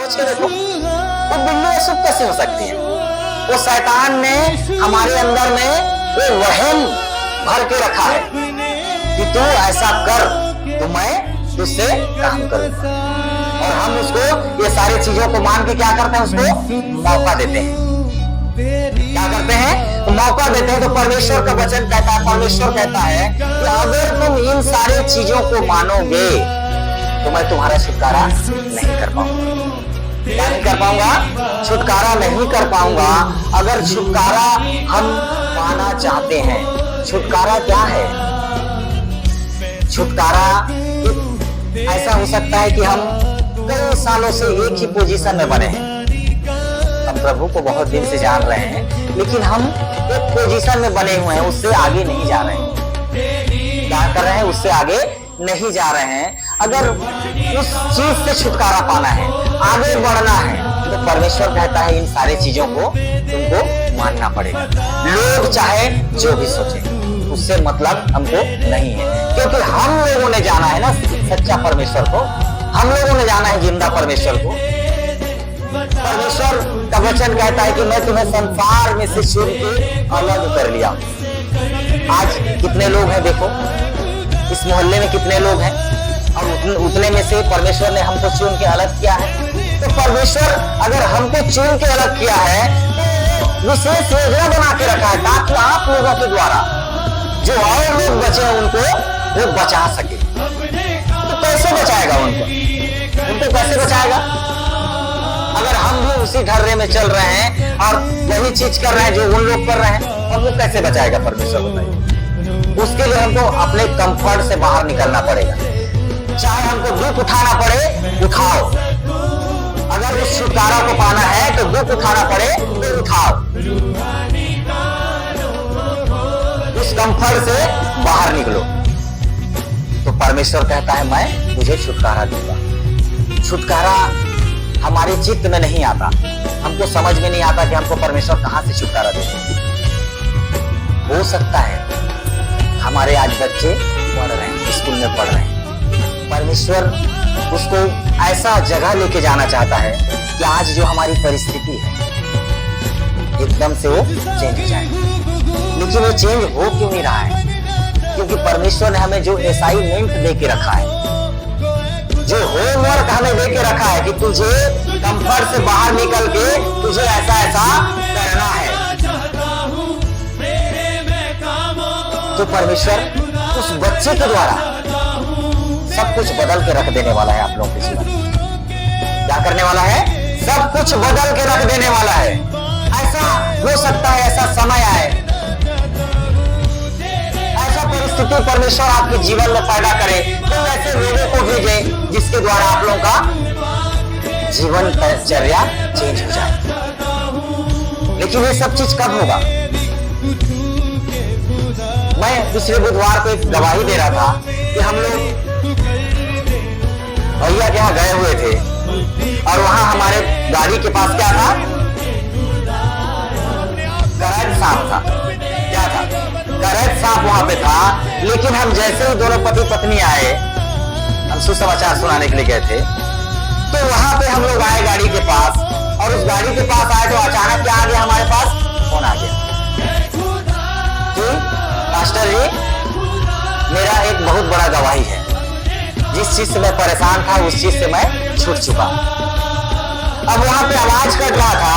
सोच के देखो, वो बिल्ली अशुभ कैसे हो सकती है? वो शैतान ने हमारे अंदर में वो वहम भर के रखा है कि तू ऐसा कर तो मैं तुझसे काम करूंगा, और हम उसको ये सारी चीजों को मान के क्या करते हैं, उसको मौका देते हैं। क्या करते हैं? तो मौका देते हैं। तो परमेश्वर का वचन कहता है, परमेश्वर कहता है कि अगर तुम इन सारी चीजों को मानोगे तो मैं तुम्हारा छुटकारा नहीं कर पाऊंगा। क्या नहीं कर पाऊंगा? छुटकारा नहीं कर पाऊंगा। अगर छुटकारा हम पाना चाहते हैं, छुटकारा क्या है? छुटकारा ऐसा हो सकता है कि हम कई सालों से एक ही पोजीशन में बने हैं, हम प्रभु को बहुत दिन से जान रहे हैं, लेकिन हम एक पोजीशन में बने हुए हैं, उससे आगे नहीं जा रहे हैं। क्या कर रहे हैं? उससे आगे नहीं जा रहे हैं। अगर उस चीज से छुटकारा पाना है, आगे बढ़ना है, तो परमेश्वर कहता है इन सारी चीजों को तुमको मानना पड़ेगा। लोग चाहे जो भी सोचे, उससे मतलब हमको नहीं है, क्योंकि हम लोगों ने जाना है ना सच्चा परमेश्वर को, हम लोगों ने जाना है जिंदा परमेश्वर को। परमेश्वर का वचन कहता है कि मैं तुम्हें संसार में से चुन के अलग कर लिया। आज कितने लोग हैं देखो, इस मोहल्ले में कितने लोग हैं, और उतने में से परमेश्वर ने हमको चुन के अलग किया है। तो परमेश्वर अगर हमको चुन के अलग किया है तो विशेष योजना बना के रखा है ताकि आप लोगों के द्वारा जो और लोग बचे हैं उनको वो बचा सके। तो कैसे बचाएगा उनको कैसे बचाएगा? अगर हम भी उसी ढर्रे में चल रहे हैं और वही चीज कर रहे हैं जो उन लोग कर रहे हैं, और वो कैसे बचाएगा परमेश्वर? बताइए। उसके लिए हमको अपने कंफर्ट से बाहर निकलना पड़ेगा। चाहे हमको दुख उठाना पड़े, उठाओ। अगर उस छुटकारा को पाना है तो दुख उठाना पड़े तो उठाओ। उस कंफर्ट से बाहर निकलो। तो परमेश्वर कहता है मैं तुझे छुटकारा दूंगा। छुटकारा हमारे चित्त में नहीं आता, हमको समझ में नहीं आता कि हमको परमेश्वर कहां से छुटकारा देगा। हो सकता है हमारे आज बच्चे पढ़ रहे हैं, स्कूल में पढ़ रहे हैं, परमेश्वर उसको ऐसा जगह लेके जाना चाहता है कि आज जो हमारी परिस्थिति है एकदम से वो चेंज हो जाए। लेकिन वो चेंज हो क्यों नहीं रहा है? क्योंकि परमेश्वर ने हमें जो असाइनमेंट दे के रखा है, जो होमवर्क हमें दे के रखा है कि तुझे कंफर्ट से बाहर निकल के तुझे ऐसा ऐसा करना है, तो परमेश्वर उस बच्चे के द्वारा सब कुछ बदल के रख देने वाला है। आप लोगों के जीवन में क्या करने वाला है? सब कुछ बदल के रख देने वाला है। ऐसा हो सकता है, ऐसा समय आए, ऐसा परिस्थिति परमेश्वर आपके जीवन में पैदा करे, तो ऐसे लोगों को भेजे जिसके द्वारा आप लोगों का जीवन चर्या चेंज हो जाए। लेकिन ये सब चीज कब होगा? मैं पिछले बुधवार को एक गवाही दे रहा था कि हम लोग भैया के यहाँ गए हुए थे, और वहां हमारे गाड़ी के पास क्या था? करंट सांप था। क्या था? करंट सांप वहां पे था। लेकिन हम जैसे ही दोनों पति पत्नी आए, हम सुसमाचार सुनाने के लिए गए थे, तो वहां पे हम लोग आए गाड़ी के पास, और उस गाड़ी के पास आए तो अचानक क्या आ गया हमारे पास? फोन आ गया कि मास्टर जी मेरा एक बहुत बड़ा गवाही है, जिस चीज से मैं परेशान था उस चीज से मैं छूट चुका। अब वहां पे आवाज कट रहा था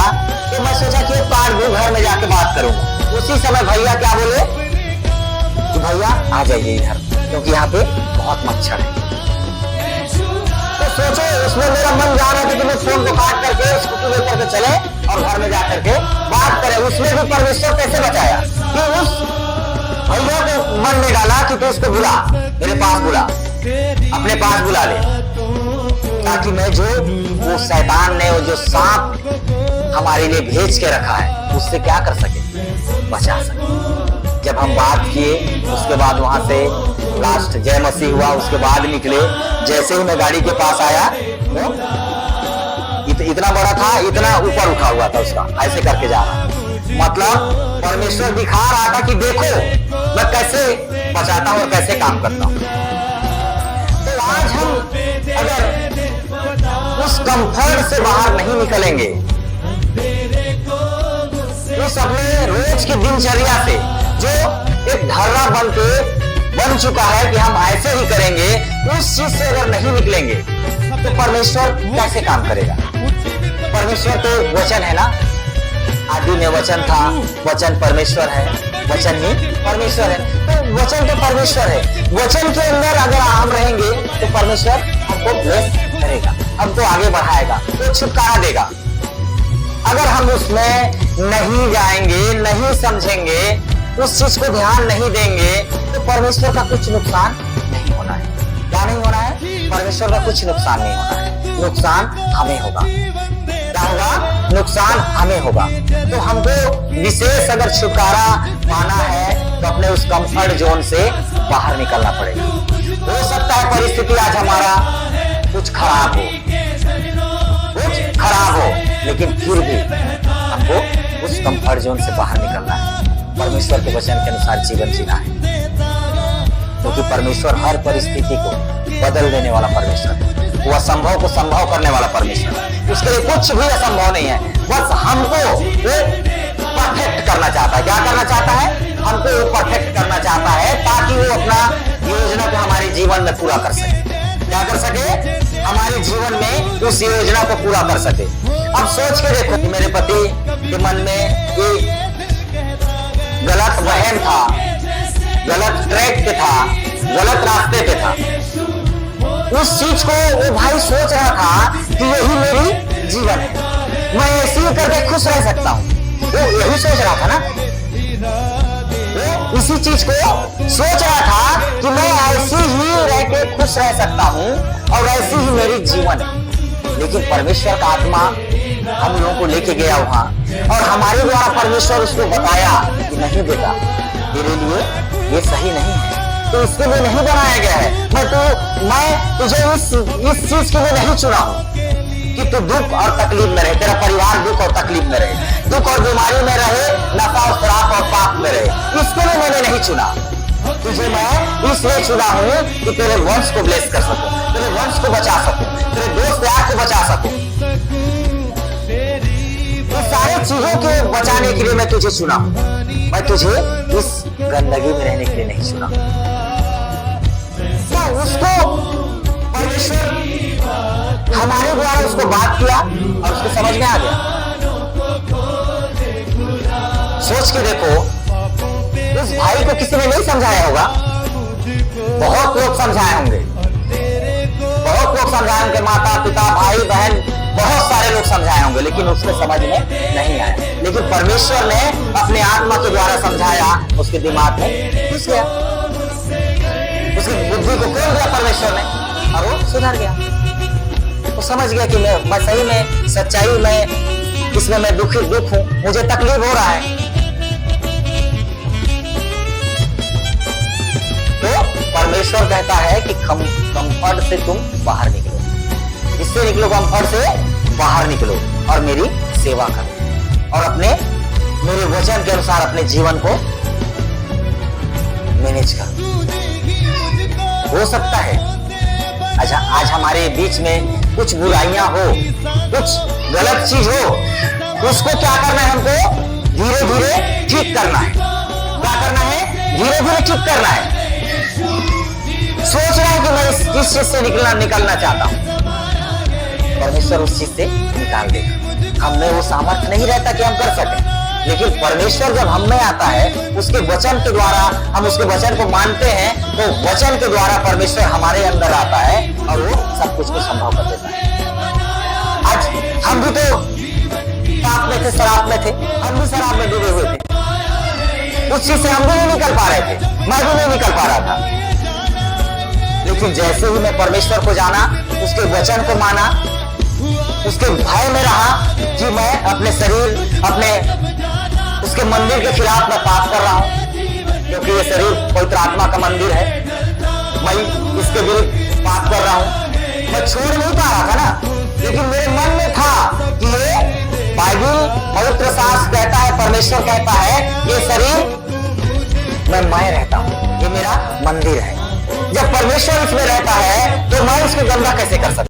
कि मैं सोचा कि पार भी घर में जाके बात करूंगा। उसी समय भैया क्या बोले कि भैया आ जाइए इधर, क्योंकि यहाँ पे बहुत मच्छर है। तो सोचो, उसमें मेरा मन जा रहा था कि मैं फोन को काट करके स्कूटी लेकर के चले और घर में जाकर के बात करें। उसमें भी परमेश्वर कैसे बचाया कि उस भैया को मन में डाला कि तू उसको बुला, मेरे पास बुला, अपने पास बुला ले, ताकि मैं जो वो शैतान ने वो जो सांप हमारे लिए भेज के रखा है उससे क्या कर सके? बचा सके। जब हम बात किए, उसके बाद वहां से लास्ट जय मसीह हुआ, उसके बाद निकले। जैसे ही मैं गाड़ी के पास आया, वो इतना बड़ा था, इतना ऊपर उठा हुआ था उसका, ऐसे करके जा रहा। मतलब परमेश्वर दिखा रहा था कि देखो मैं कैसे बचाता हूं और कैसे काम करता हूं। तो आज हम अगर उस कंफर्ट से बाहर नहीं निकलेंगे, उस अपने रोज की दिनचर्या से जो एक धारणा बन चुका है कि हम ऐसे ही करेंगे, उस चीज से अगर नहीं निकलेंगे तो परमेश्वर कैसे काम करेगा? परमेश्वर तो वचन है ना, आदि में वचन था, वचन परमेश्वर है, वचन ही परमेश्वर है। तो वचन तो परमेश्वर है, वचन के अंदर अगर हम रहेंगे तो परमेश्वर हमको ब्लेस करेगा, हमको आगे बढ़ाएगा, तो छुटकारा देगा। अगर हम उसमें नहीं जाएंगे, नहीं समझेंगे, उस चीज को ध्यान नहीं देंगे, तो परमेश्वर का कुछ नुकसान नहीं होना है। क्या नहीं होना है? परमेश्वर का कुछ नुकसान नहीं होना है, नुकसान हमें होगा। क्या होगा? नुकसान हमें होगा। तो हमको विशेष अगर छुटकारा पाना है तो अपने उस कंफर्ट जोन से बाहर निकलना पड़ेगा। हो सकता है परिस्थिति आज हमारा कुछ खराब हो, लेकिन फिर भी हमको उस कंफर्ट जोन से बाहर निकलना है, परमेश्वर के वचन के अनुसार जीवन जीना है, क्योंकि परमेश्वर हर परिस्थिति को बदल देने वाला परमेश्वर है। वो असंभव को संभव करने वाला परमेश्वर है, उसके लिए कुछ भी असंभव नहीं है। बस हमको वो परफेक्ट करना चाहता है। क्या करना चाहता है? हमको वो परफेक्ट करना चाहता है, ताकि वो अपना योजना को हमारे जीवन में पूरा कर सके। क्या कर सके? हमारे जीवन में उस योजना को पूरा कर सके। अब सोच के देखो कि मेरे पति के मन में ये गलत वहम था, गलत ट्रैक पे था, गलत रास्ते पे था। उस चीज को वो भाई सोच रहा था कि यही मेरी जीवन है, मैं ऐसे ही करके खुश रह सकता हूँ। वो यही सोच रहा था ना, वो इसी चीज को सोच रहा था कि मैं ऐसे ही रह के खुश रह सकता हूँ और ऐसे ही मेरी जीवन है। लेकिन परमेश्वर का आत्मा हम लोगों को लेके गया वहां, और हमारे द्वारा परमेश्वर उसको बताया कि नहीं बेटा, तेरे लिए ये सही नहीं है, तो इसके लिए नहीं बनाया गया है। मैं तुझे इस चीज के लिए नहीं चुना हूं कि तू दुख और तकलीफ में रहे, तेरा परिवार दुख और तकलीफ में रहे, दुख और बीमारी में रहे, नशा और शराब और पाप में रहे। इसके लिए मैंने नहीं चुना तुझे, मैं इसलिए चुना हूं कि तेरे वंश को ब्लेस कर सकूं, तेरे वंश को बचा सकूं, तेरे दोस्त यार को बचा सकूं। इस सारी चीजों को बचाने के लिए मैं तुझे चुना हूं, मैं तुझे इस गंदगी में रहने के लिए नहीं चुना। तो उसको परमेश्वर हमारे द्वारा उसको बात किया और उसको समझ में आ गया। सोच के देखो, उस भाई को किसी ने नहीं समझाया होगा, बहुत लोग समझाए होंगे, बहुत लोग समझाए होंगे, माता पिता भाई बहन बहुत सारे लोग समझाए होंगे, लेकिन उसके समझ में नहीं आया। लेकिन परमेश्वर ने अपने आत्मा के द्वारा समझाया, उसके दिमाग में घुस गया, उसकी बुद्धि को खोल दिया परमेश्वर ने, और वो सुधर गया। वो समझ गया कि मैं सही में सच्चाई में इसमें मैं दुख हूं, मुझे तकलीफ हो रहा है। तो परमेश्वर कहता है कि कंफर्ट से तुम बाहर निकलो, इससे निकलो, कंफर्ट से बाहर निकलो और मेरी सेवा करो और अपने मेरे वचन के अनुसार अपने जीवन को मैनेज करो। हो सकता है आज हमारे बीच में कुछ बुराइयां हो, कुछ गलत चीज हो, उसको क्या करना है? हमको धीरे धीरे ठीक करना है। क्या करना है? धीरे धीरे ठीक करना है। सोच रहा है कि मैं इस चीज से निकलना चाहता हूं, परमेश्वर उस चीज से निकाल देगा। हम में वो सामर्थ्य नहीं रहता कि हम कर सकें, लेकिन परमेश्वर जब हम में आता है, उसके वचन के द्वारा हम उसके वचन को मानते हैं, तो वचन के द्वारा परमेश्वर हमारे अंदर आता है और वो सब कुछ को संभव कर देता है। आज हम भी तो पाप में थे, शराब में थे, हम भी शराब में डूबे हुए थे, उस चीज से हम भी नहीं निकल पा रहे थे, मैं भी नहीं निकल पा रहा था। लेकिन जैसे ही मैं परमेश्वर को जाना, उसके वचन को माना, उसके भय में रहा कि मैं अपने शरीर, अपने उसके मंदिर के खिलाफ मैं पाप कर रहा हूं, क्योंकि ये शरीर पवित्र आत्मा का मंदिर है, मैं इसके विरुद्ध पाप कर रहा हूं। मैं छोड़ नहीं पा रहा था ना, लेकिन मेरे मन में था कि ये बाइबल पवित्र शास्त्र कहता है, परमेश्वर कहता है, ये शरीर में मैं रहता हूं, ये मेरा मंदिर है। जब परमेश्वर इसमें रहता है तो मैं उसको गंदा कैसे कर सकता हूं?